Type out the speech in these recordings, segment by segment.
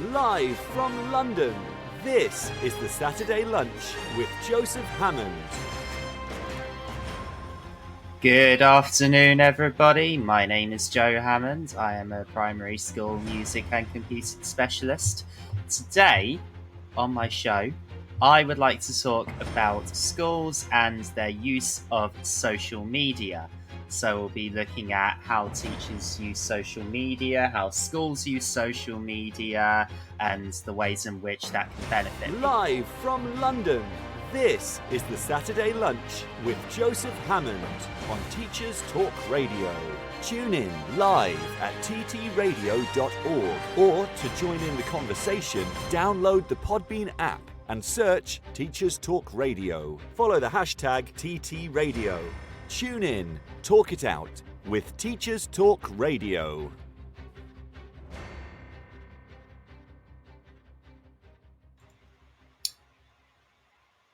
Live from London, this is the Saturday Lunch with Joseph Hammond. Good afternoon, everybody. My name is Joe Hammond. I am a primary school music and computing specialist. Today, on my show, I would like to talk about schools and their use of social media. So we'll be looking at how teachers use social media, how schools use social media, and the ways in which that can benefit people. Live from London, this is the Saturday Lunch with Joseph Hammond on Teachers Talk Radio. Tune in live at ttradio.org, or to join in the conversation, download the Podbean app and search Teachers Talk Radio. Follow the hashtag TTRadio. Tune in, talk it out with Teachers Talk Radio.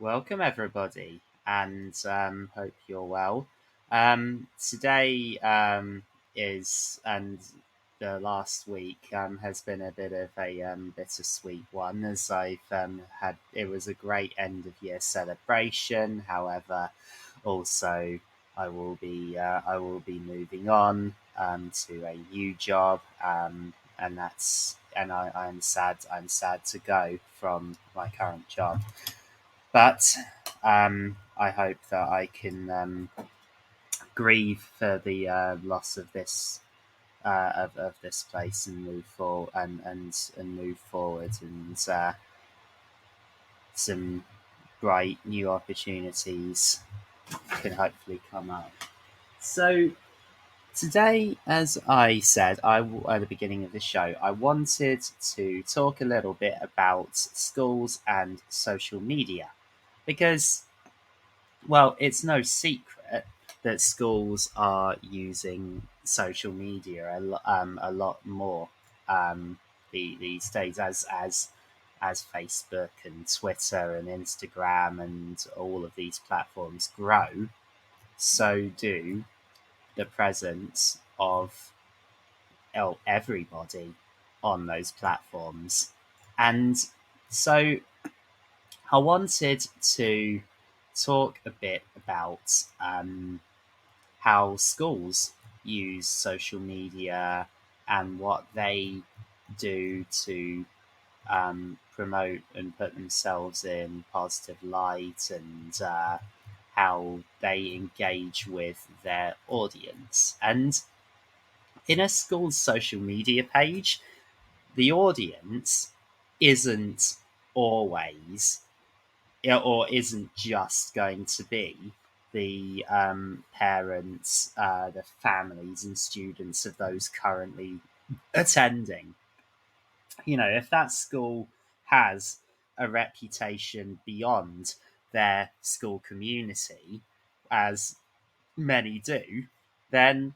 Welcome, everybody, and hope you're well. Today is, and the last week has been a bit of a bittersweet one, as I've had. It was a great end of year celebration. However, also I will be moving on to a new job, and I'm sad. I'm sad to go from my current job. But I hope that I can grieve for the loss of this of this place and move forward and move forward, and some bright new opportunities can hopefully come up. So today, as I said at the beginning of the show, I wanted to talk a little bit about schools and social media. Because, well, it's no secret that schools are using social media a lot more these days, as Facebook and Twitter and Instagram and all of these platforms grow. So do the presence of everybody on those platforms, and so I wanted to talk a bit about how schools use social media and what they do to promote and put themselves in positive light, and how they engage with their audience. And in a school's social media page, the audience isn't always, or isn't just going to be the parents, the families and students of those currently attending. If that school has a reputation beyond their school community, as many do, then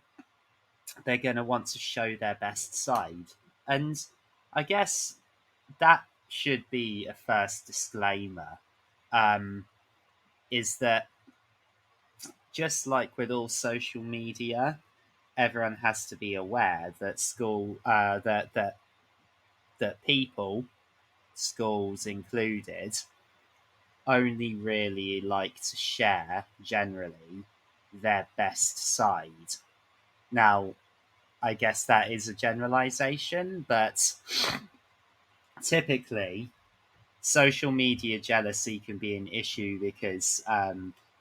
they're going to want to show their best side. And I guess that should be a first disclaimer, is that just like with all social media, everyone has to be aware that that people, schools included, only really like to share generally their best side. Now, I guess that is a generalization, but typically social media jealousy can be an issue because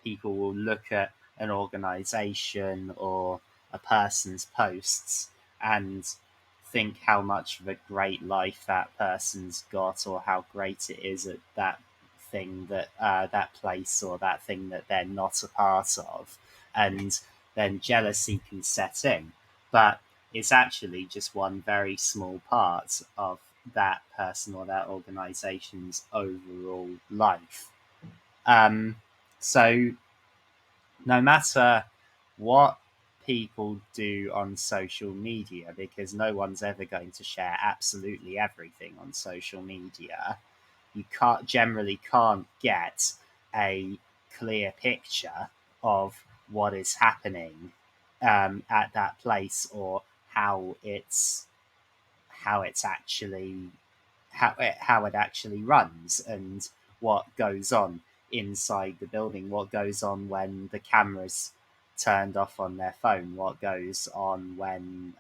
people will look at an organization or a person's posts and think how much of a great life that person's got, or how great it is at that thing, that place or that thing that they're not a part of, and then jealousy can set in. But it's actually just one very small part of that person or that organization's overall life. So no matter what people do on social media, because no one's ever going to share absolutely everything on social media, you generally can't get a clear picture of what is happening at that place, or how it's actually how it actually runs and what goes on inside the building, what goes on when the cameras turned off on their phone, what goes on when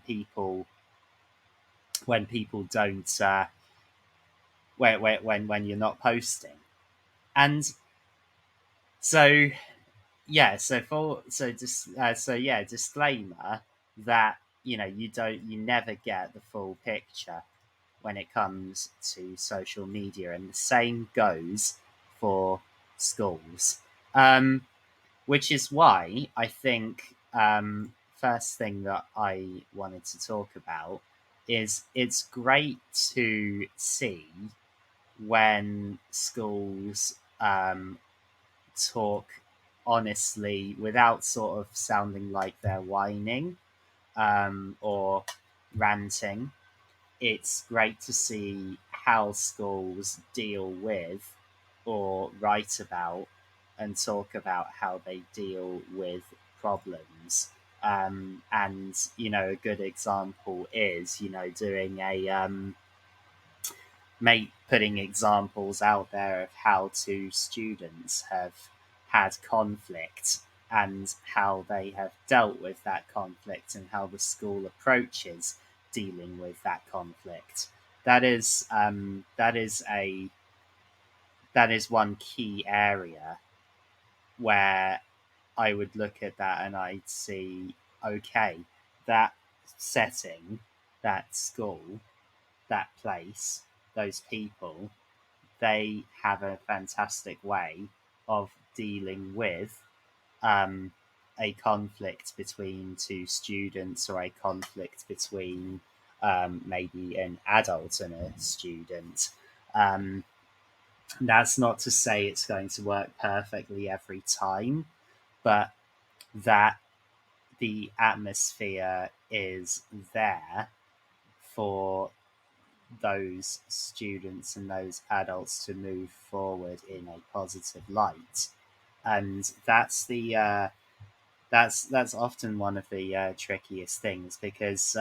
people don't when you're not posting. And so yeah, disclaimer that you never get the full picture when it comes to social media, and the same goes for schools. Which is why I think first thing that I wanted to talk about is it's great to see when schools talk honestly without sort of sounding like they're whining or ranting. It's great to see how schools deal with or write about and talk about how they deal with problems. And a good example is doing a putting examples out there of how two students have had conflict and how they have dealt with that conflict and how the school approaches dealing with that conflict. That is one key area where I would look at that and I'd see, okay, that setting, that school, that place, those people, they have a fantastic way of dealing with um, a conflict between two students or a conflict between maybe an adult and a student. Um, that's not to say it's going to work perfectly every time, but that the atmosphere is there for those students and those adults to move forward in a positive light. And that's often one of the trickiest things, because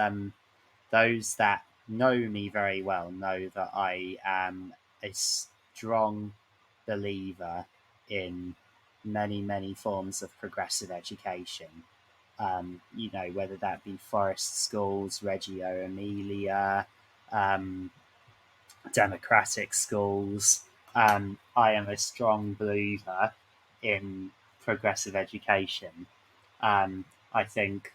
those that know me very well know that I am a strong believer in many forms of progressive education. Whether that be forest schools, Reggio Emilia, um, democratic schools. I am a strong believer in progressive education. Um, I think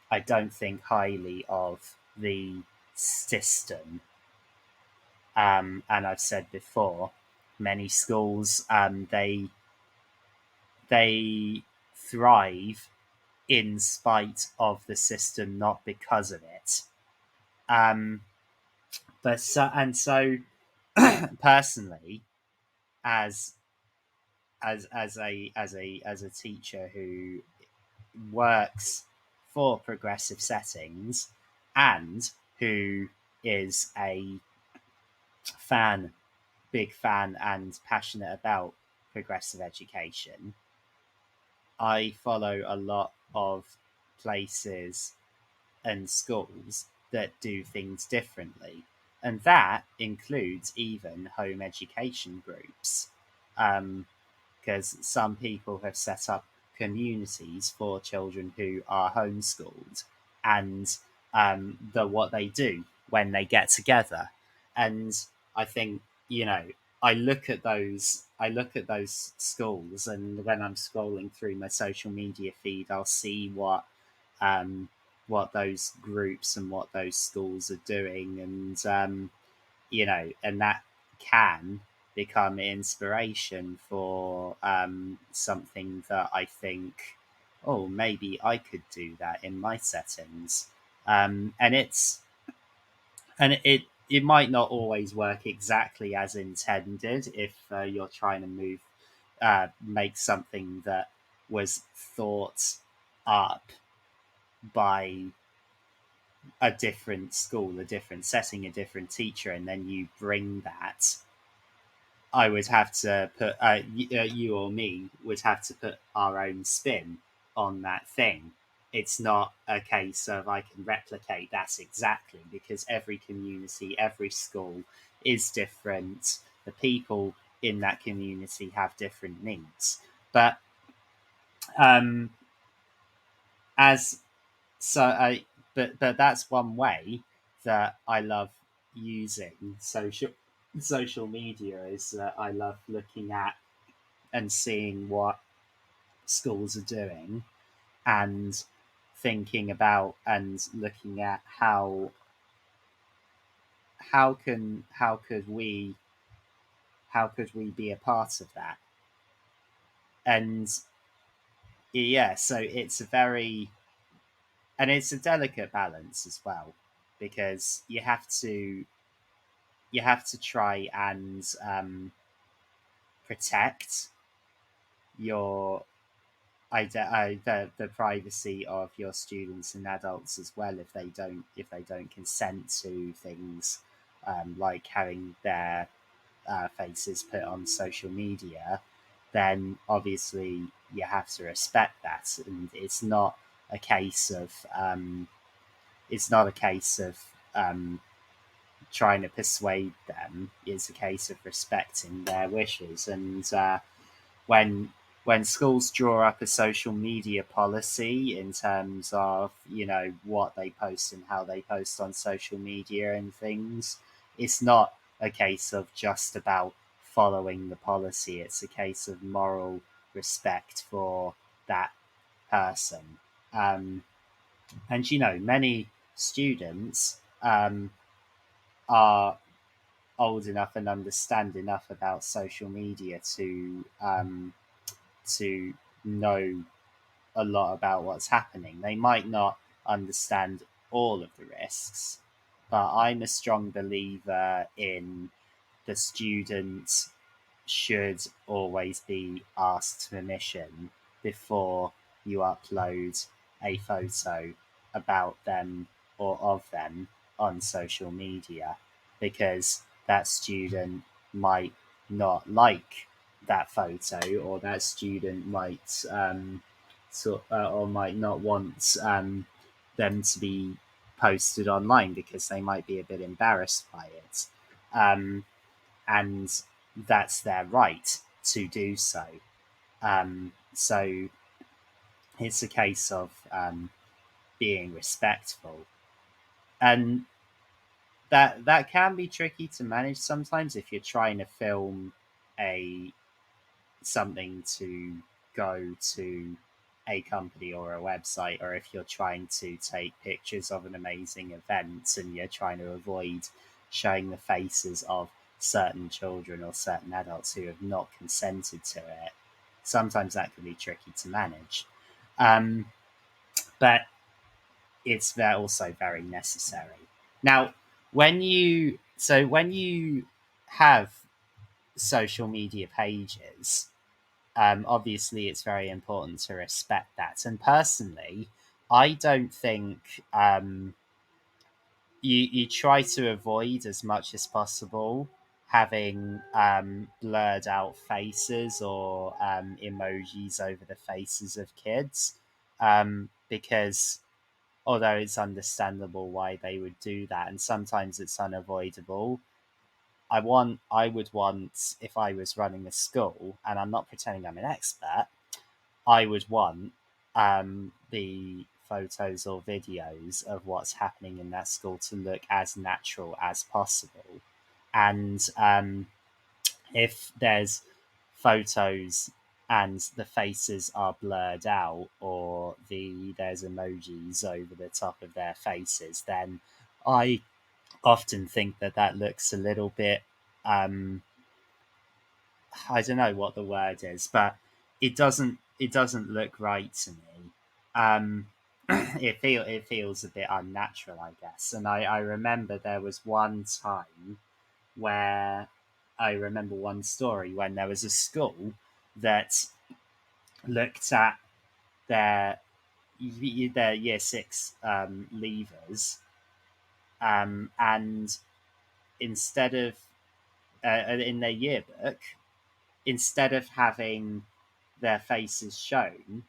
I don't think highly of the system, and I've said before, many schools they thrive in spite of the system, not because of it. Um, but so and so personally, as as a teacher who works for progressive settings and who is a fan, big fan, and passionate about progressive education, I follow a lot of places and schools that do things differently. And that includes even home education groups. Because some people have set up communities for children who are homeschooled, and what they do when they get together. And I think, I look at those schools, and when I'm scrolling through my social media feed, I'll see um, what those groups and what those schools are doing, and and that can become inspiration for something that I think, oh, maybe I could do that in my settings. And it might not always work exactly as intended if you're trying to make something that was thought up by a different school, a different setting, a different teacher, and then you bring that. I would have to put you or me would have to put our own spin on that thing it's not a case of I can replicate that exactly, because every community, every school is different. The people in that community have different needs. But um, as so, but that's one way that I love using social media, is that I love looking at and seeing what schools are doing, and thinking about and looking at how could we be a part of that. And yeah, so it's a very, and it's a delicate balance as well, because you have to try and protect your the privacy of your students and adults as well, if they don't consent to things like having their faces put on social media. Then obviously you have to respect that, and it's not a case of trying to persuade them. It's a case of respecting their wishes. And when when schools draw up a social media policy in terms of, what they post and how they post on social media and things, it's not a case of just about following the policy. It's a case of moral respect for that person. And many students are old enough and understand enough about social media to know a lot about what's happening. They might not understand all of the risks, but I'm a strong believer in the student should always be asked permission before you upload a photo about them or of them on social media, because that student might not like that photo, or that student might or might not want them to be posted online, because they might be a bit embarrassed by it. And that's their right to do so. So it's a case of being respectful, and that can be tricky to manage sometimes if you're trying to film a something to go to a company or a website, or if you're trying to take pictures of an amazing event and you're trying to avoid showing the faces of certain children or certain adults who have not consented to it. Sometimes that can be tricky to manage, but it's also very necessary. Now, when you have social media pages, obviously it's very important to respect that. And personally, I don't think you try to avoid as much as possible having blurred out faces or emojis over the faces of kids, because although it's understandable why they would do that, and sometimes it's unavoidable, I would want, if I was running a school, and I'm not pretending I'm an expert, I would want the photos or videos of what's happening in that school to look as natural as possible. And if there's photos and the faces are blurred out, or there's emojis over the top of their faces, then I often think that looks a little bit I don't know what the word is, but it doesn't look right to me. It feels a bit unnatural, I guess. And I remember there was one time where I remember one story when there was a school that looked at their year six leavers, and instead of in their yearbook, instead of having their faces shown,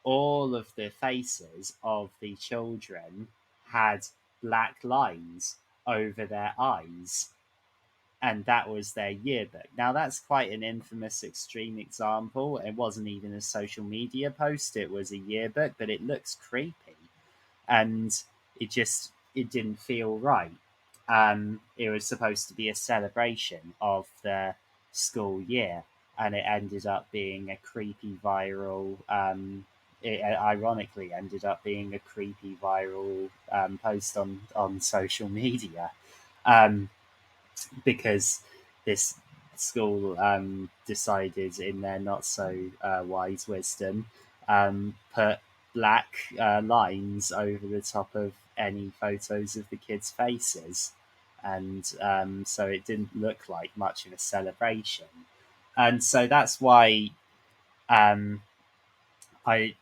all of the faces of the children had black lines over their eyes, and that was their yearbook. Now, that's quite an infamous extreme example. It wasn't even a social media post, it was a yearbook, but it looks creepy, and it didn't feel right. It was supposed to be a celebration of the school year, and it ended up being a creepy viral. It ironically ended up being a creepy viral post on social media, um, because this school decided, in their not so wise wisdom, put black lines over the top of any photos of the kids' faces, and so it didn't look like much of a celebration. And so that's why um, I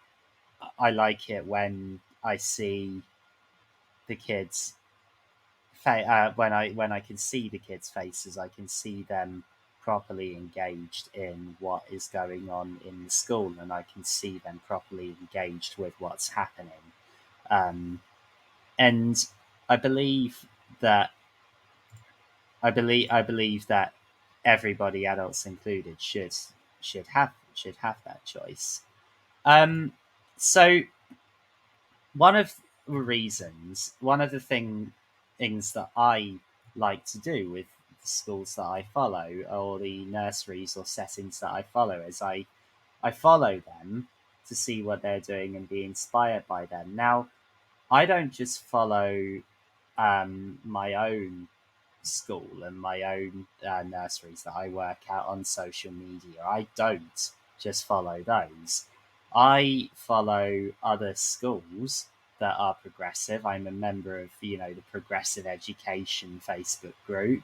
I like it when I see the kids when I can see the kids' faces, I can see them properly engaged in what is going on in the school, and I can see them properly engaged with what's happening. Um, and I believe that I believe that everybody, adults included, should have that choice. Um, so one of the things that I like to do with the schools that I follow, or the nurseries or settings that I follow, is I follow them to see what they're doing and be inspired by them. Now, I don't just follow my own school and my own nurseries that I work at on social media. I don't just follow those. I follow other schools that are progressive. I'm a member of, the Progressive Education Facebook group.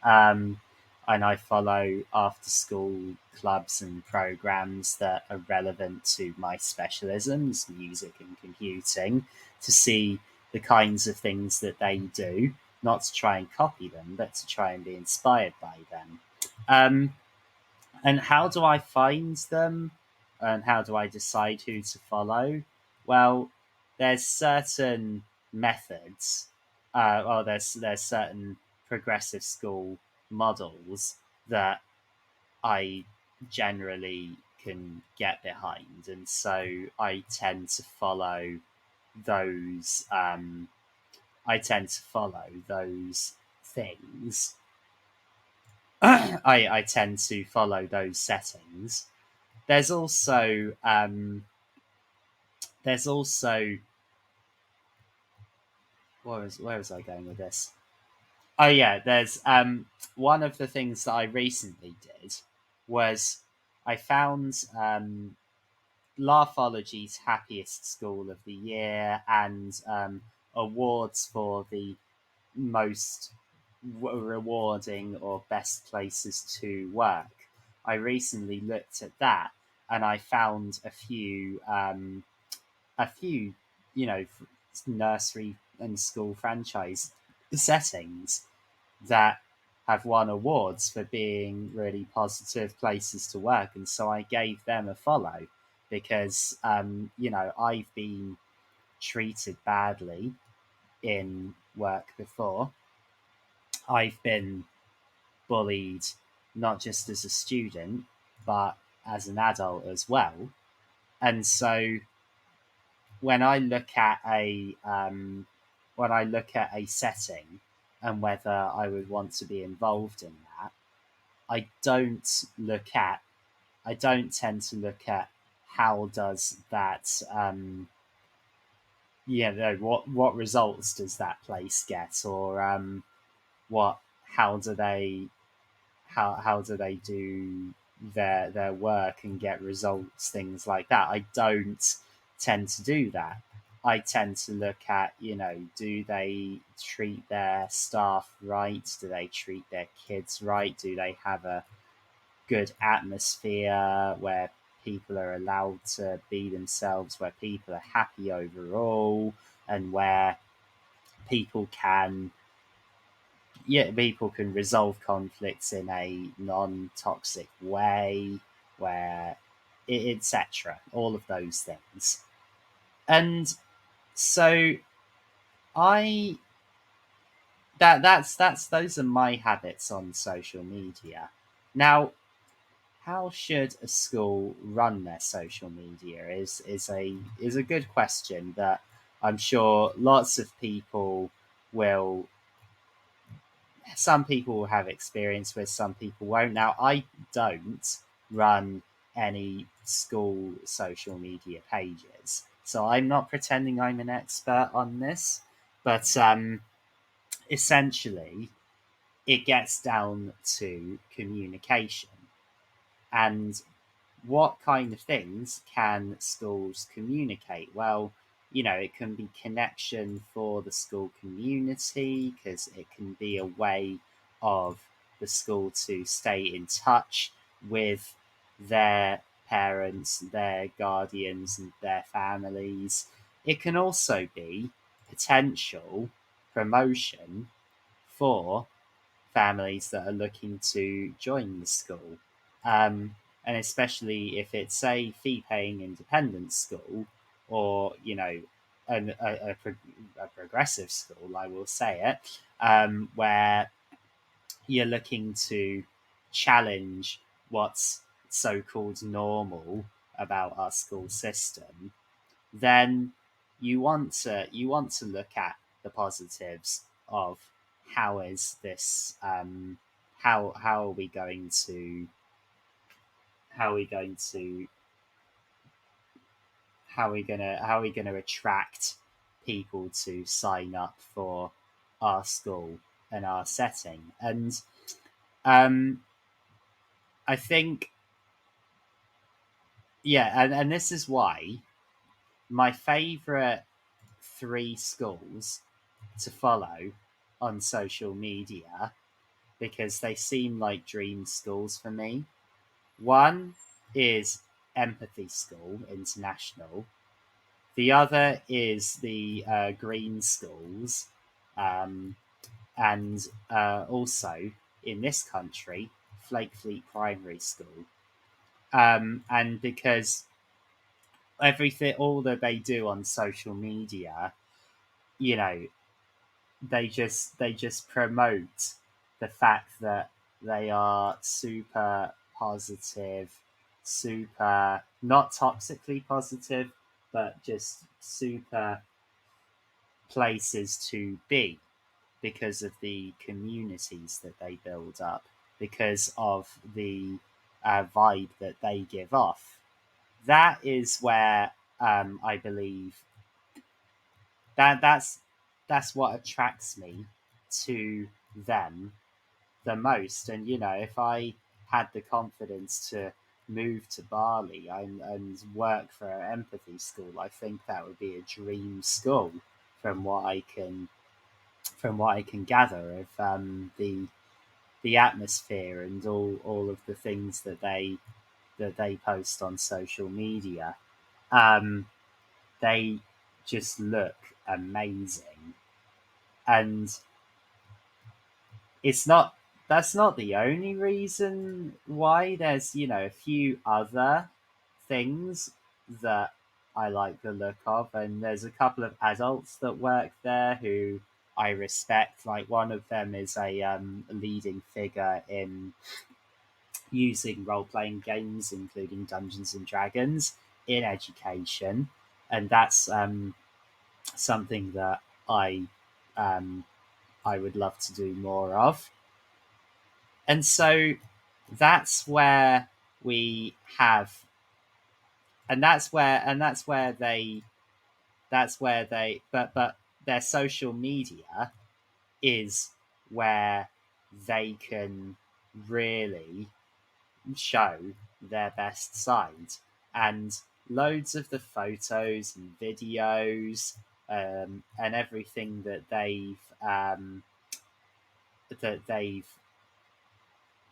Um, and I follow after school clubs and programs that are relevant to my specialisms, music and computing, to see the kinds of things that they do, not to try and copy them, but to try and be inspired by them. Um, and how do I find them? And how do I decide who to follow? Well, there's certain methods. There's certain progressive school models that I generally can get behind, and so I tend to follow those. Things. I tend to follow those settings. There's also there's also where was I going with this? Oh yeah, there's one of the things that I recently did was I found Laughology's Happiest School of the Year and awards for the most rewarding or best places to work. I recently looked at that, and I found a few, nursery and school franchise settings that have won awards for being really positive places to work, and so I gave them a follow because I've been treated badly in work before. I've been bullied not just as a student but as an adult as well. And so when I look at a setting and whether I would want to be involved in that, I don't look at I don't tend to look at how does that what results does that place get, or what how do they how do they do their work and get results, things like that. I don't tend to do that. I tend to look at, do they treat their staff right? Do they treat their kids right? Do they have a good atmosphere where people are allowed to be themselves, where people are happy overall, and where people can people can resolve conflicts in a non-toxic way, where etc. All of those things. And so I that's those are my habits on social media. Now, how should a school run their social media is a good question that I'm sure lots of people will some people will have experience with, some people won't. Now, I don't run any school social media pages, so I'm not pretending I'm an expert on this, but essentially it gets down to communication and what kind of things can schools communicate? Well, it can be connection for the school community because it can be a way of the school to stay in touch with their parents, their guardians, and their families. It can also be potential promotion for families that are looking to join the school. And especially if it's a fee-paying independent school or, a progressive school, I will say it, where you're looking to challenge what's so-called normal about our school system, then you want to look at the positives of how is this how are we going to how are we going to how are we gonna attract people to sign up for our school and our setting. And um I think, and this is why my favorite three schools to follow on social media, because they seem like dream schools for me. One is Empathy School International. The other is the Green Schools, and also in this country, Flake Fleet Primary School. And because all that they do on social media, you know, they just promote the fact that they are super positive, super not toxically positive, but just super places to be because of the communities that they build up, because of the vibe that they give off. That is where I believe that's what attracts me to them the most. And if I had the confidence to move to Bali and work for an empathy school, I think that would be a dream school from what I can gather of the atmosphere and all of the things that they post on social media. They just look amazing. And it's not that's not the only reason why. There's a few other things that I like the look of, and there's a couple of adults that work there who I respect. Like, one of them is a leading figure in using role-playing games, including Dungeons and Dragons, in education, and that's something that um, I would love to do more of. And so that's where we have, and that's where they but their social media is where they can really show their best side. And loads of the photos and videos, and everything that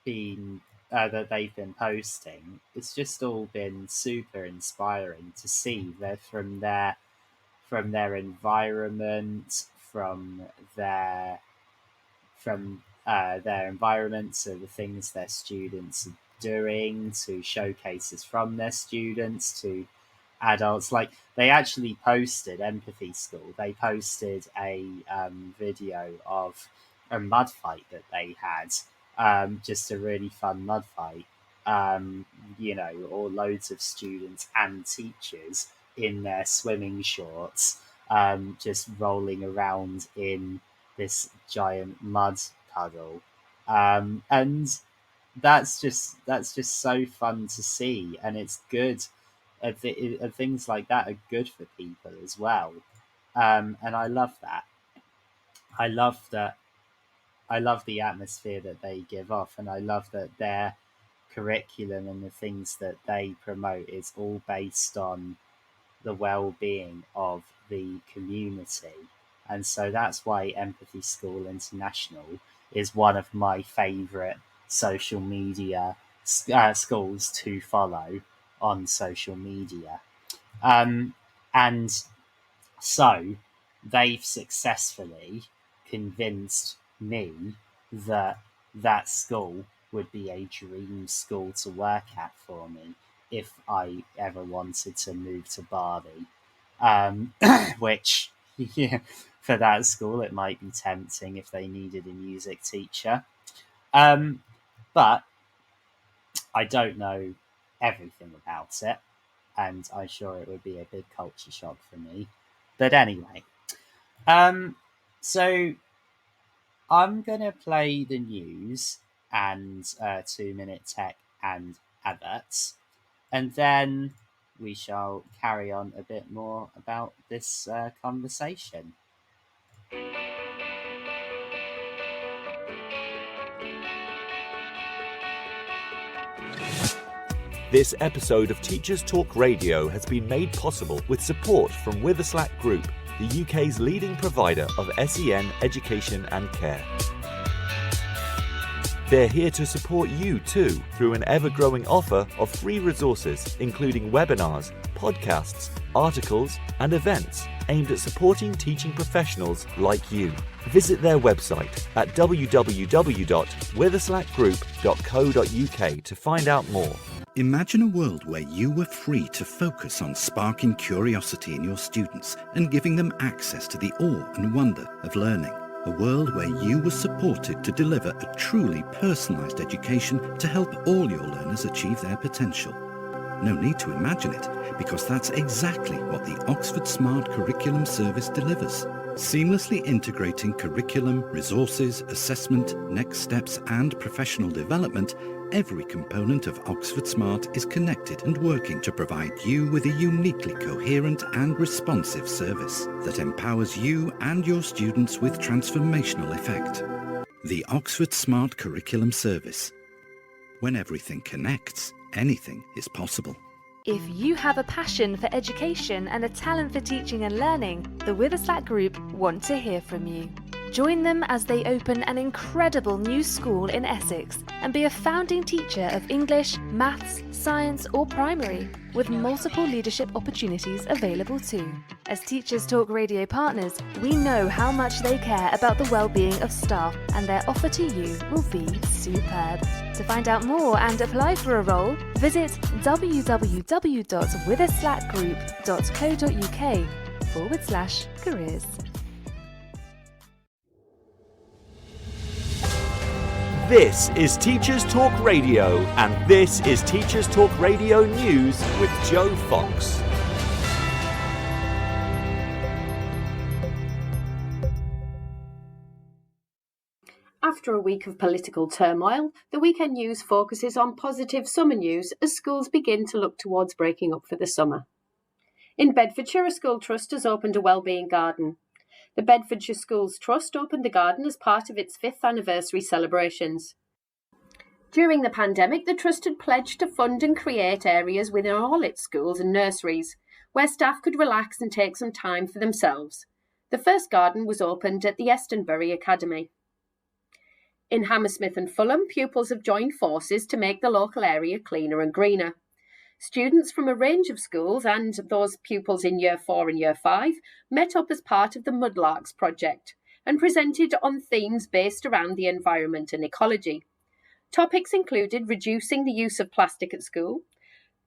been they've been posting, it's just all been super inspiring to see. They're from their environment, from their environment, so the things their students doing, to showcases from their students, to adults. Like, they actually posted Empathy School. They posted a video of a mud fight that they had, just a really fun mud fight. Or loads of students and teachers in their swimming shorts, just rolling around in this giant mud puddle, and that's just so fun to see, and it's good. Things like that are good for people as well, and I love that. I love that. I love the atmosphere that they give off, and I love that their curriculum and the things that they promote is all based on the well-being of the community. And so that's why Empathy School International is one of my favourite social media schools to follow on social media. And so they've successfully convinced me that that school would be a dream school to work at for me if I ever wanted to move to Bali. Which, yeah, for that school, it might be tempting if they needed a music teacher. But I don't know everything about it, and I'm sure it would be a big culture shock for me. But anyway, so I'm going to play the news and 2-minute tech and adverts, and then we shall carry on a bit more about this conversation. This episode of Teachers Talk Radio has been made possible with support from Witherslack Group, the UK's leading provider of SEN education and care. They're here to support you too through an ever-growing offer of free resources, including webinars, podcasts, articles, and events aimed at supporting teaching professionals like you. Visit their website at www.witherslackgroup.co.uk to find out more. Imagine a world where you were free to focus on sparking curiosity in your students and giving them access to the awe and wonder of learning. A world where you were supported to deliver a truly personalised education to help all your learners achieve their potential. No need to imagine it, because that's exactly what the Oxford Smart Curriculum Service delivers. Seamlessly integrating curriculum, resources, assessment, next steps and professional development, every component of Oxford Smart is connected and working to provide you with a uniquely coherent and responsive service that empowers you and your students with transformational effect. The Oxford Smart Curriculum Service. When everything connects, anything is possible. If you have a passion for education and a talent for teaching and learning, the Witherslack Group want to hear from you. Join them as they open an incredible new school in Essex and be a founding teacher of English, maths, science or primary, with multiple leadership opportunities available too. As Teachers Talk Radio partners, we know how much they care about the well-being of staff, and their offer to you will be superb. To find out more and apply for a role, visit www.witherslackgroup.co.uk/careers. This is Teachers Talk Radio, and this is Teachers Talk Radio News with Joe Fox. After a week of political turmoil, the weekend news focuses on positive summer news as schools begin to look towards breaking up for the summer. In Bedfordshire, a school trust has opened a wellbeing garden. The Bedfordshire Schools Trust opened the garden as part of its 5th anniversary celebrations. During the pandemic, the Trust had pledged to fund and create areas within all its schools and nurseries where staff could relax and take some time for themselves. The first garden was opened at the Estonbury Academy. In Hammersmith and Fulham, pupils have joined forces to make the local area cleaner and greener. Students from a range of schools and those pupils in Year 4 and Year 5 met up as part of the Mudlarks project and presented on themes based around the environment and ecology. Topics included reducing the use of plastic at school,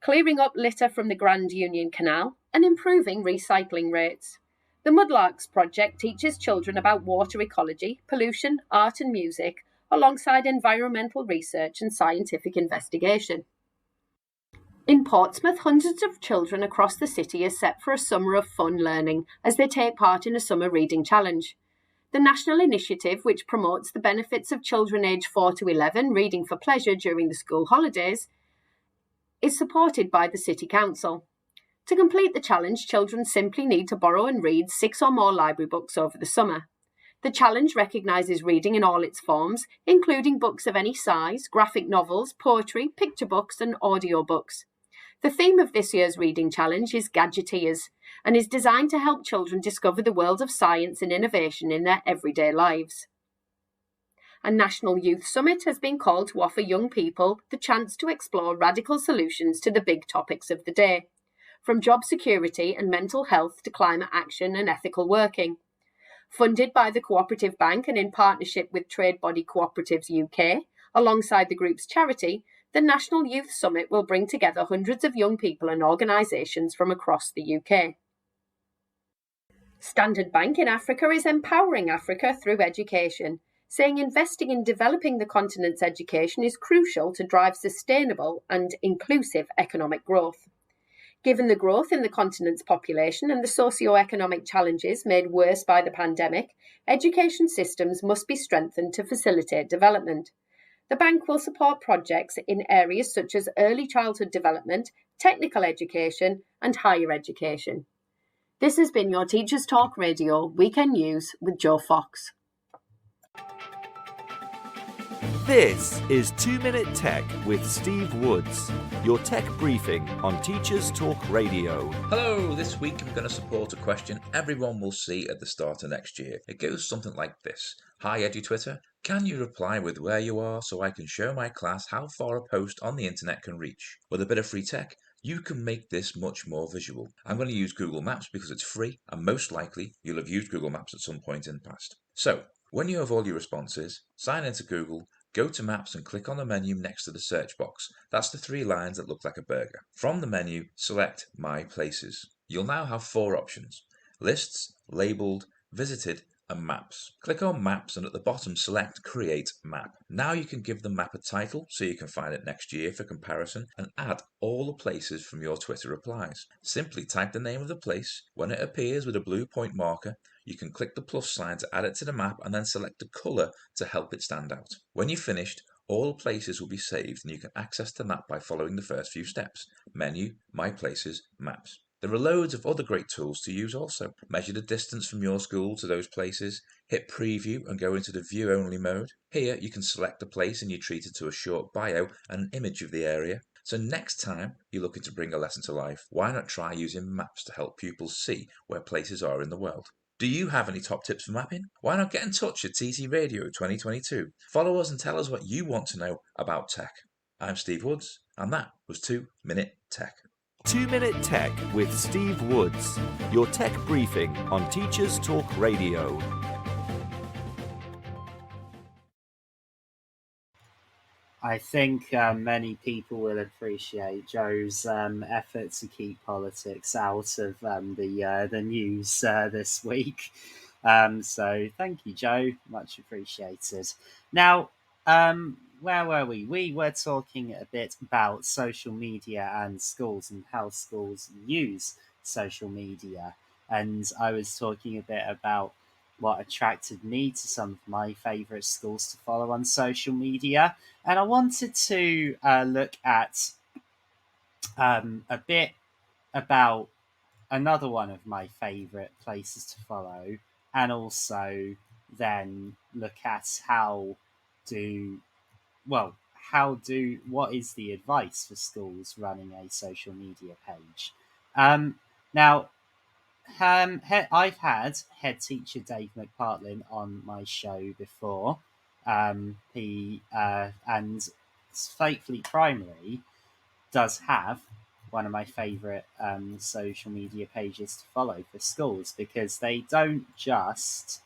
clearing up litter from the Grand Union Canal, and improving recycling rates. The Mudlarks project teaches children about water ecology, pollution, art and music, alongside environmental research and scientific investigation. In Portsmouth, hundreds of children across the city are set for a summer of fun learning as they take part in a summer reading challenge. The national initiative, which promotes the benefits of children aged 4 to 11 reading for pleasure during the school holidays, is supported by the City Council. To complete the challenge, children simply need to borrow and read 6 or more library books over the summer. The challenge recognises reading in all its forms, including books of any size, graphic novels, poetry, picture books and audiobooks. The theme of this year's reading challenge is Gadgeteers and is designed to help children discover the world of science and innovation in their everyday lives. A National Youth Summit has been called to offer young people the chance to explore radical solutions to the big topics of the day, from job security and mental health to climate action and ethical working. Funded by the Cooperative Bank and in partnership with trade body Cooperatives UK, alongside the group's charity, the National Youth Summit will bring together hundreds of young people and organisations from across the UK. Standard Bank in Africa is empowering Africa through education, saying investing in developing the continent's education is crucial to drive sustainable and inclusive economic growth. Given the growth in the continent's population and the socio-economic challenges made worse by the pandemic, education systems must be strengthened to facilitate development. The bank will support projects in areas such as early childhood development, technical education, and higher education. This has been your Teachers Talk Radio Weekend News with Joe Fox. This is 2 Minute Tech with Steve Woods, your tech briefing on Teachers Talk Radio. Hello, this week I'm going to support a question everyone will see at the start of next year. It goes something like this. Hi EduTwitter, can you reply with where you are so I can show my class how far a post on the internet can reach? With a bit of free tech, you can make this much more visual. I'm going to use Google Maps because it's free and most likely you'll have used Google Maps at some point in the past. So, when you have all your responses, sign into Google, go to Maps and click on the menu next to the search box. That's the 3 lines that look like a burger. From the menu, select My Places. You'll now have 4 options: Lists, Labelled, Visited, and Maps. Click on Maps and at the bottom select Create Map. Now you can give the map a title so you can find it next year for comparison and add all the places from your Twitter replies. Simply type the name of the place. When it appears with a blue point marker, you can click the plus sign to add it to the map and then select the colour to help it stand out. When you've finished, all places will be saved and you can access the map by following the first few steps: Menu, My Places, Maps. There are loads of other great tools to use also. Measure the distance from your school to those places, hit preview and go into the view only mode. Here you can select a place and you treat it to a short bio and an image of the area. So next time you're looking to bring a lesson to life, why not try using maps to help pupils see where places are in the world? Do you have any top tips for mapping? Why not get in touch at TT Radio 2022? Follow us and tell us what you want to know about tech. I'm Steve Woods and that was 2 Minute Tech. 2 Minute Tech with Steve Woods, your tech briefing on Teachers Talk Radio. I think many people will appreciate Joe's effort to keep politics out of the news this week. So thank you, Joe. Much appreciated. Now, where were we? We were talking a bit about social media and schools and how schools use social media. And I was talking a bit about what attracted me to some of my favourite schools to follow on social media. And I wanted to look at a bit about another one of my favourite places to follow, and also then look at what is the advice for schools running a social media page. Now, I've had head teacher Dave McPartlin on my show before. He and Faithfully Primary does have one of my favourite social media pages to follow for schools, because they don't just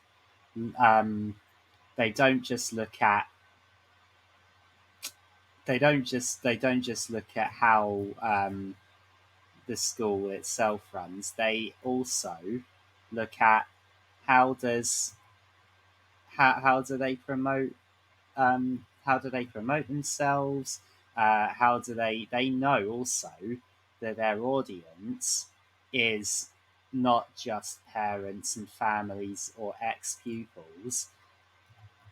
look at they don't just look at how the school itself runs. They also look at how does how do they promote how do they promote themselves? How do they know also that their audience is not just parents and families or ex pupils?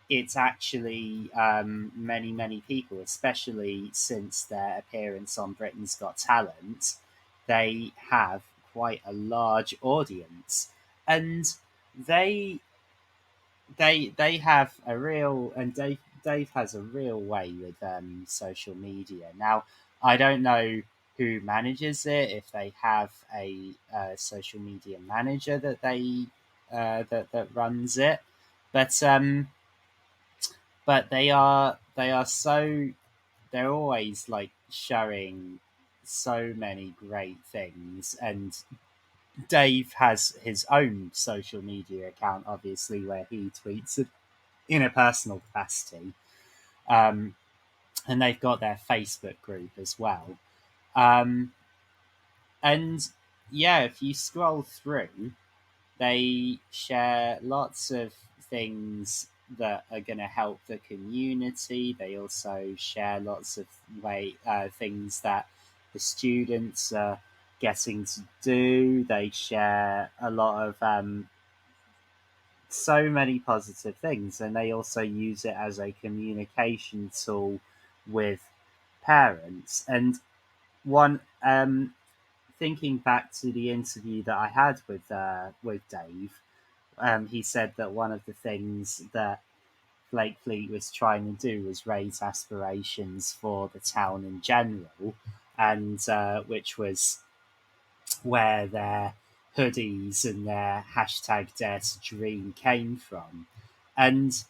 It's actually many people, especially since their appearance on Britain's Got Talent. They have quite a large audience, and they they have a real, and Dave has a real way with social media. Now, I don't know who manages it, if they have a social media manager that they that runs it, but they are so, they're always like showing so many great things. And Dave has his own social media account, obviously, where he tweets in a personal capacity. Um, and they've got their Facebook group as well. Um, and yeah, if you scroll through, they share lots of things that are going to help the community. They also share lots of things that the students are getting to do. They share a lot of so many positive things, and they also use it as a communication tool with parents. And one thinking back to the interview that I had with Dave, he said that one of the things that Blake Fleet was trying to do was raise aspirations for the town in general, and which was where their hoodies and their hashtag Dare to Dream came from. And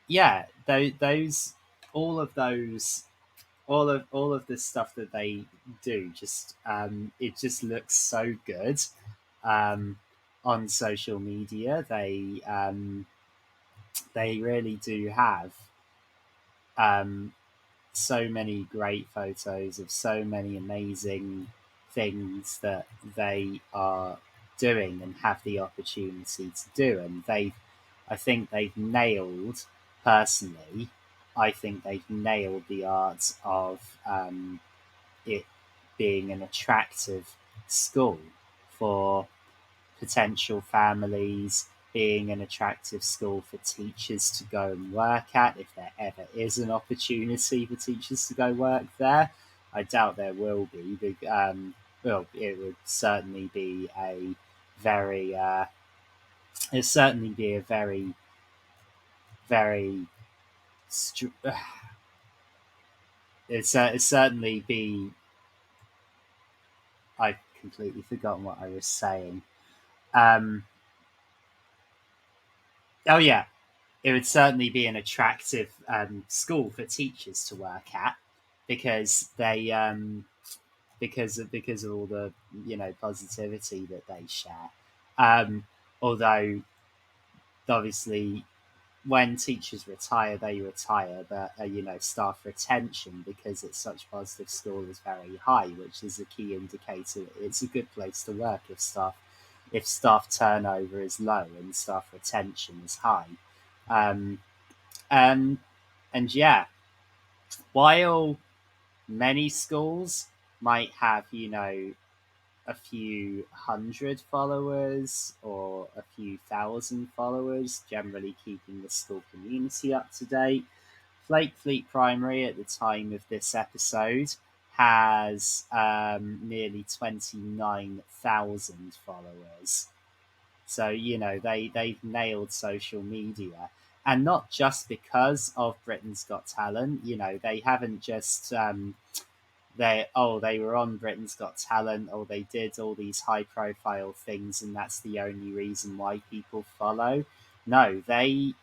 yeah, those all of those all of the stuff that they do, just it just looks so good on social media. They really do have um, so many great photos of so many amazing things that they are doing and have the opportunity to do. And I think they've nailed, personally, I think they've nailed the art of it being an attractive school for potential families, being an attractive school for teachers to go and work at, if there ever is an opportunity for teachers to go work there. I doubt there will be. Well, it would certainly be a very, it'd certainly be a very, very, it'd certainly be, I've completely forgotten what I was saying. Oh yeah, it would certainly be an attractive school for teachers to work at, because they because of all the positivity that they share. Although obviously when teachers retire, they retire, but staff retention, because it's such positive school, is very high, which is a key indicator that it's a good place to work if staff turnover is low and staff retention is high. Um, and and yeah, while many schools might have a few hundred followers or a few thousand followers, generally keeping the school community up to date, Flake Fleet Primary at the time of this episode has nearly 29,000 followers. So they've nailed social media, and not just because of Britain's Got Talent. They haven't just they were on Britain's Got Talent, or they did all these high profile things, and that's the only reason why people follow. No, they've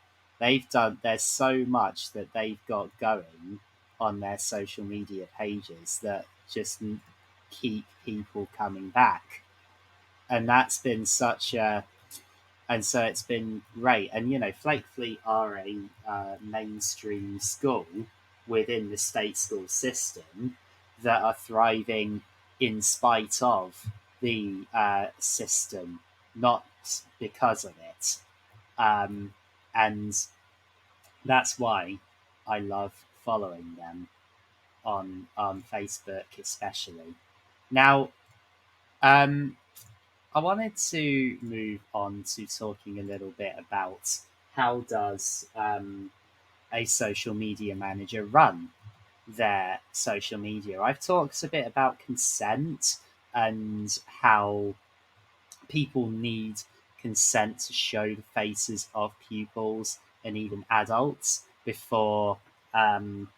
done. There's so much that they've got going on their social media pages that just keep people coming back, and that's been such a and so it's been great. And Flake Fleet are a mainstream school, within the state school system that are thriving in spite of the system, not because of it. And that's why I love following them on Facebook, especially. Now, I wanted to move on to talking a little bit about how does a social media manager run their social media. I've talked a bit about consent and how people need consent to show the faces of pupils and even adults um,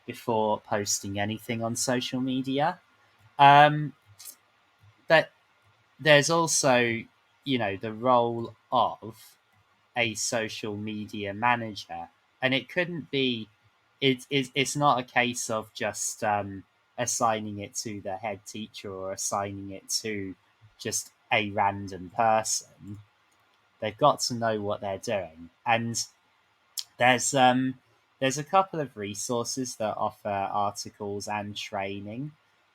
before posting anything on social media. Um, but there's also, the role of a social media manager, and it couldn't be. It's not a case of just assigning it to the head teacher or assigning it to just a random person. They've got to know what they're doing, and there's um, there's a couple of resources that offer articles and training,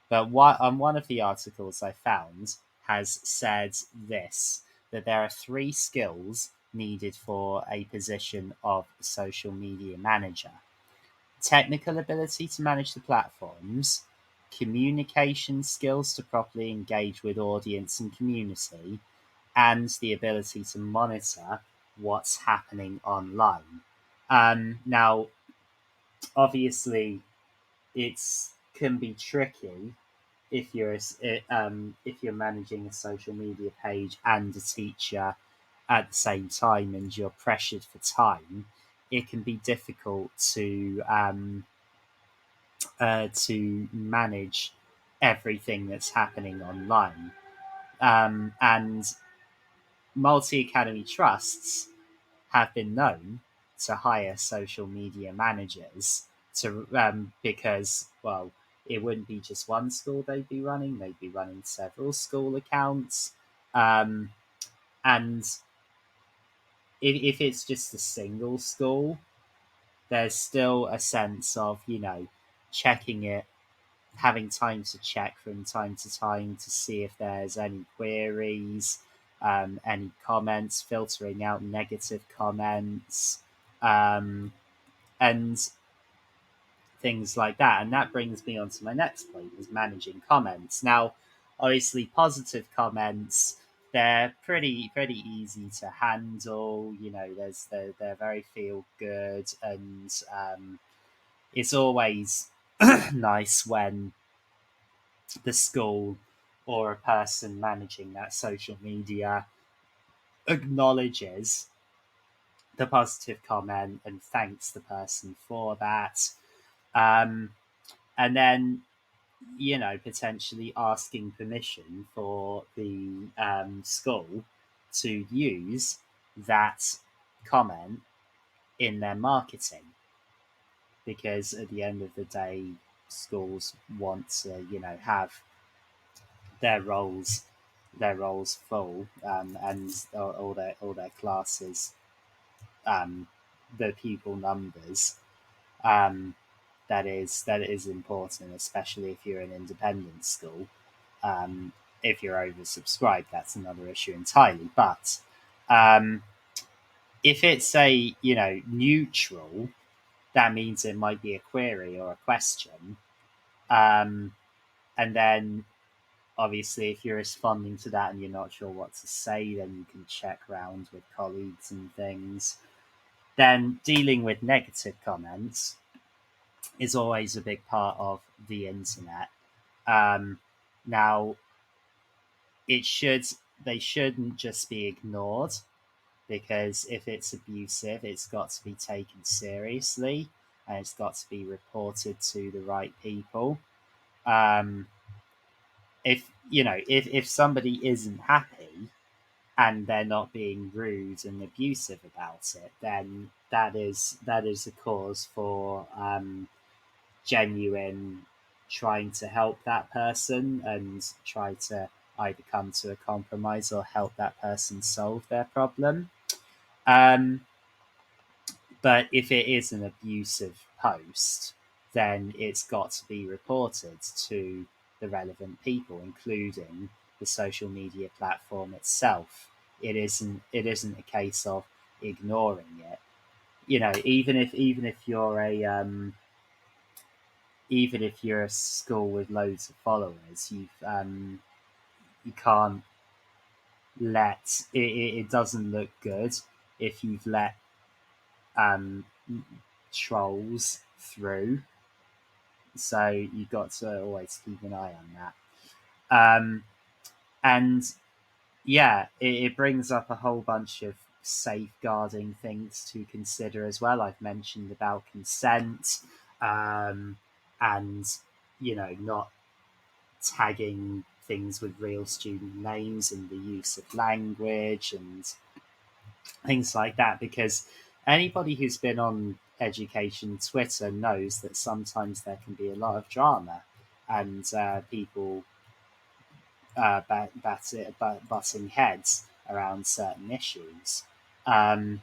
but one of the articles I found has said this, that there are 3 skills needed for a position of social media manager: technical ability to manage the platforms, communication skills to properly engage with audience and community, and the ability to monitor what's happening online. Now, obviously, it's can be tricky if you're managing a social media page and a teacher at the same time, and you're pressured for time. It can be difficult to manage everything that's happening online. And multi academy trusts have been known to hire social media managers to because, well, it wouldn't be just one school they'd be running; they'd be running several school accounts. And if it's just a single school, there's still a sense of, checking it, having time to check from time to time to see if there's any queries, any comments, filtering out negative comments, and things like that. And that brings me on to my next point, is managing comments. Now, obviously, positive comments, they're pretty easy to handle. They're very feel good, and it's always nice when the school or a person managing that social media acknowledges the positive comment and thanks the person for that. And then, potentially asking permission for the school to use that comment in their marketing, because at the end of the day, schools want to, have their roles full, and all their classes, the pupil numbers. That is important, especially if you're an independent school. If you're oversubscribed, that's another issue entirely. But if it's a neutral, that means it might be a query or a question, and then obviously, if you're responding to that and you're not sure what to say, then you can check round with colleagues and things. Then dealing with negative comments is always a big part of the internet. Now, they shouldn't just be ignored, because if it's abusive, it's got to be taken seriously, and it's got to be reported to the right people. If somebody isn't happy and they're not being rude and abusive about it, then that is a cause for genuine trying to help that person and try to either come to a compromise or help that person solve their problem. But if it is an abusive post, then it's got to be reported to the relevant people, including the social media platform itself. It isn't a case of ignoring it. Even if you're a school with loads of followers, you can't let it doesn't look good if you've let trolls through. So you've got to always keep an eye on that. And yeah, it brings up a whole bunch of safeguarding things to consider as well. I've mentioned about consent, and not tagging things with real student names and the use of language and things like that, because anybody who's been on education Twitter knows that sometimes there can be a lot of drama and people butting heads around certain issues. So,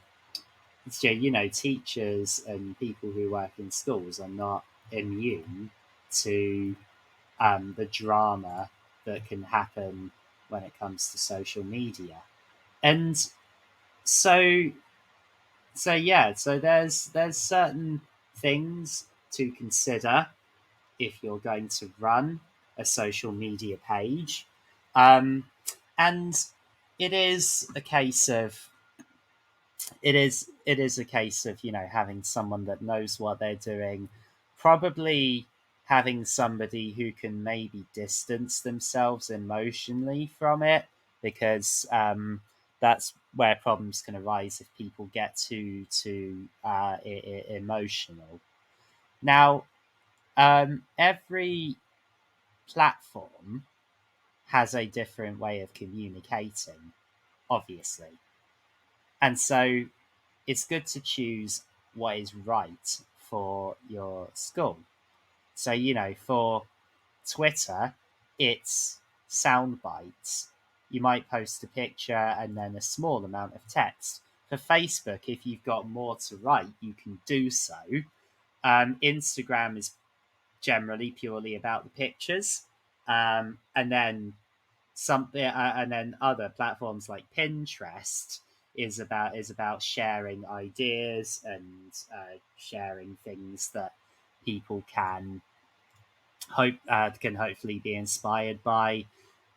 teachers and people who work in schools are not immune to the drama that can happen when it comes to social media. And so there's certain things to consider if you're going to run a social media page. And it is a case of having someone that knows what they're doing, probably having somebody who can maybe distance themselves emotionally from it, because that's where problems can arise if people get too emotional. Now, every platform has a different way of communicating, obviously. And so it's good to choose what is right for your school. So, for Twitter, it's sound bites. You might post a picture and then a small amount of text. For Facebook, if you've got more to write, you can do so. Instagram is generally purely about the pictures, and then other platforms like Pinterest is about sharing ideas and sharing things that people can hopefully be inspired by.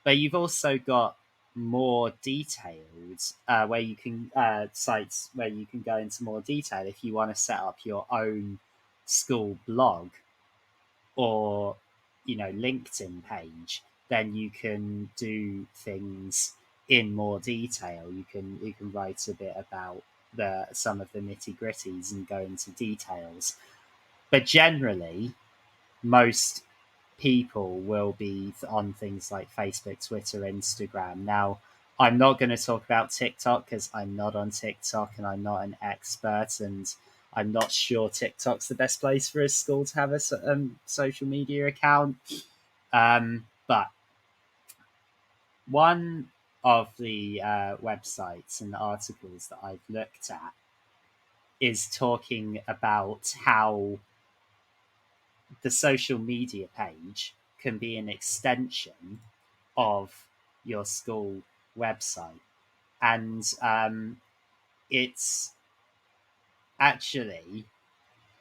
But you've also got more detailed where you can sites where you can go into more detail if you want to set up your own school blog or LinkedIn page. Then you can do things in more detail. You can write a bit about some of the nitty-gritties and go into details. But generally, most people will be on things like Facebook, Twitter, Instagram. Now, I'm not going to talk about TikTok because I'm not on TikTok and I'm not an expert, and I'm not sure TikTok's the best place for a school to have a social media account. But one of the websites and articles that I've looked at is talking about how the social media page can be an extension of your school website. And it's actually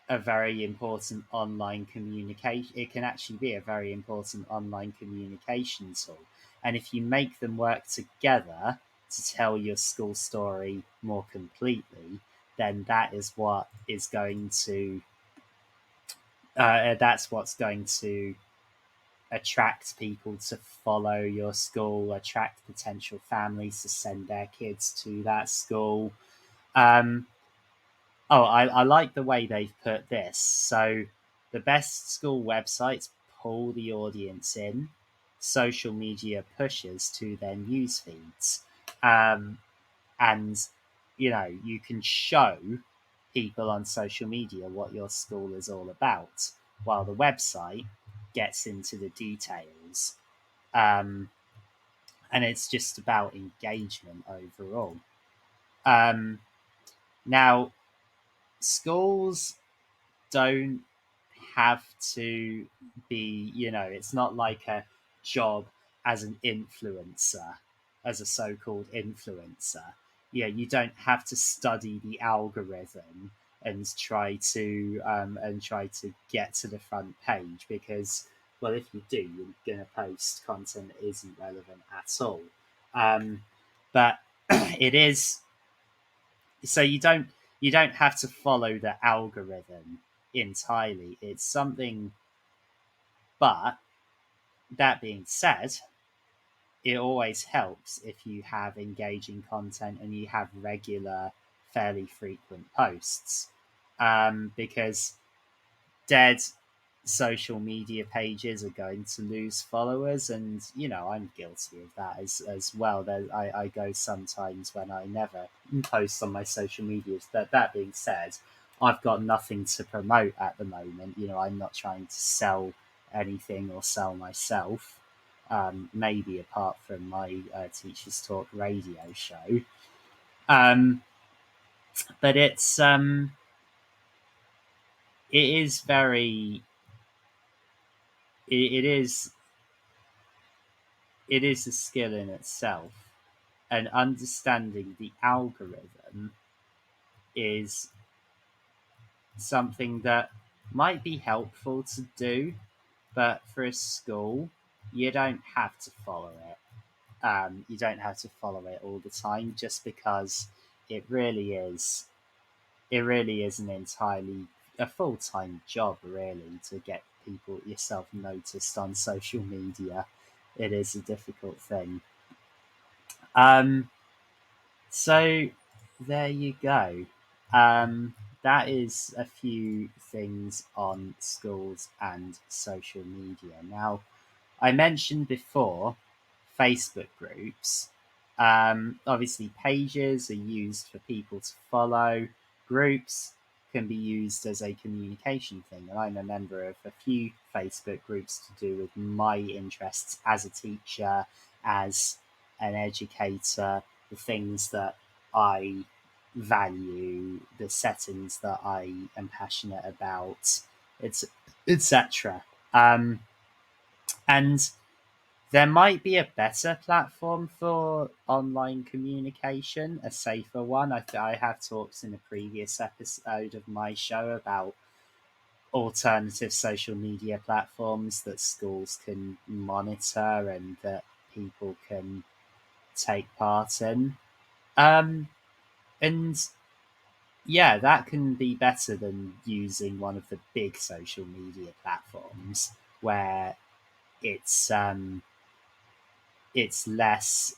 a very important online communication. It can actually be a very important online communication tool. And if you make them work together to tell your school story more completely, then that is what is going to that's what's going to attract people to follow your school, attract potential families to send their kids to that school. I like the way they've put this. So the best school websites pull the audience in, social media pushes to their news feeds. And, you can show people on social media what your school is all about, while the website gets into the details. And it's just about engagement overall. Now, schools don't have to be, it's not like a job as an influencer, as a so-called influencer. You don't have to study the algorithm and try to get to the front page, because, well, if you do, you're going to post content that isn't relevant at all. But it is, so you don't have to follow the algorithm entirely. It's something, but that being said, it always helps if you have engaging content and you have regular, fairly frequent posts, because dead social media pages are going to lose followers, and I'm guilty of that as well. I go sometimes when I never post on my social medias. That being said, I've got nothing to promote at the moment. I'm not trying to sell anything or sell myself, maybe apart from my Teachers Talk radio show. But it is very it is a skill in itself, and understanding the algorithm is something that might be helpful to do, but for a school, you don't have to follow it. You don't have to follow it all the time, just because it really is an entirely a full-time job, really, to get yourself noticed on social media. It is a difficult thing. So there you go. That is a few things on schools and social media. Now, I mentioned before Facebook groups. Obviously, pages are used for people to follow. Groups can be used as a communication thing. And I'm a member of a few Facebook groups to do with my interests as a teacher, as an educator, the things that I value, the settings that I am passionate about, etc. And there might be a better platform for online communication, a safer one. I have talked in a previous episode of my show about alternative social media platforms that schools can monitor and that people can take part in. And yeah, that can be better than using one of the big social media platforms where it's less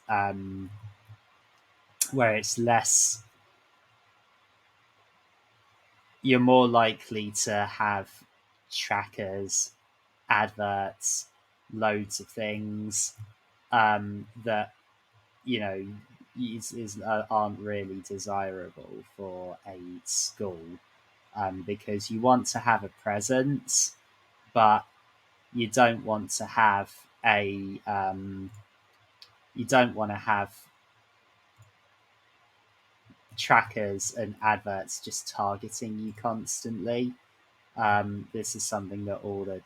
you're more likely to have trackers, adverts, loads of things that aren't really desirable for a school, because you want to have a presence, but you don't want to have trackers and adverts just targeting you constantly. This is something that all the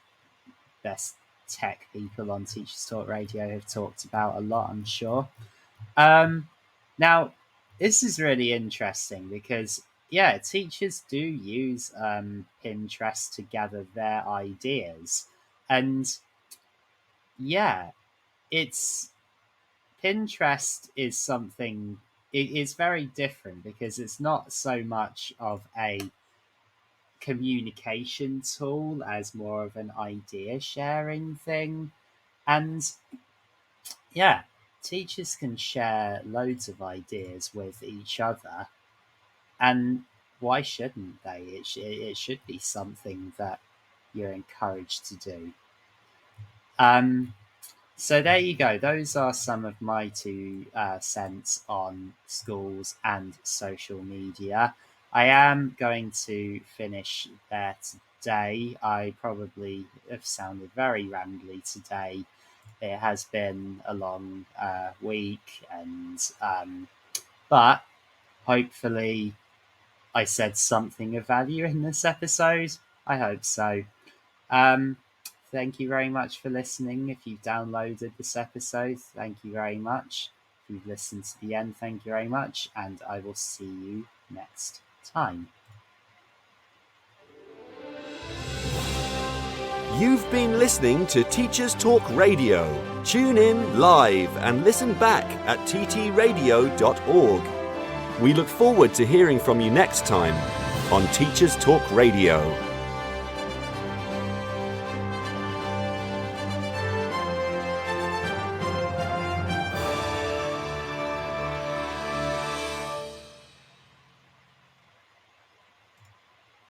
best tech people on Teachers Talk Radio have talked about a lot, I'm sure. Now, this is really interesting because, yeah, teachers do use Pinterest to gather their ideas. And yeah, Pinterest is something, it is very different because it's not so much of a communication tool as more of an idea sharing thing. And yeah, teachers can share loads of ideas with each other, and why shouldn't they? It should be something that you're encouraged to do. So there you go. Those are some of my 2 cents on schools and social media. I am going to finish there today. I probably have sounded very rambly today. It has been a long week, and but hopefully I said something of value in this episode. I hope so. Thank you very much for listening. If you've downloaded this episode, thank you very much. If you've listened to the end, thank you very much. And I will see you next time. You've been listening to Teachers Talk Radio. Tune in live and listen back at ttradio.org. We look forward to hearing from you next time on Teachers Talk Radio.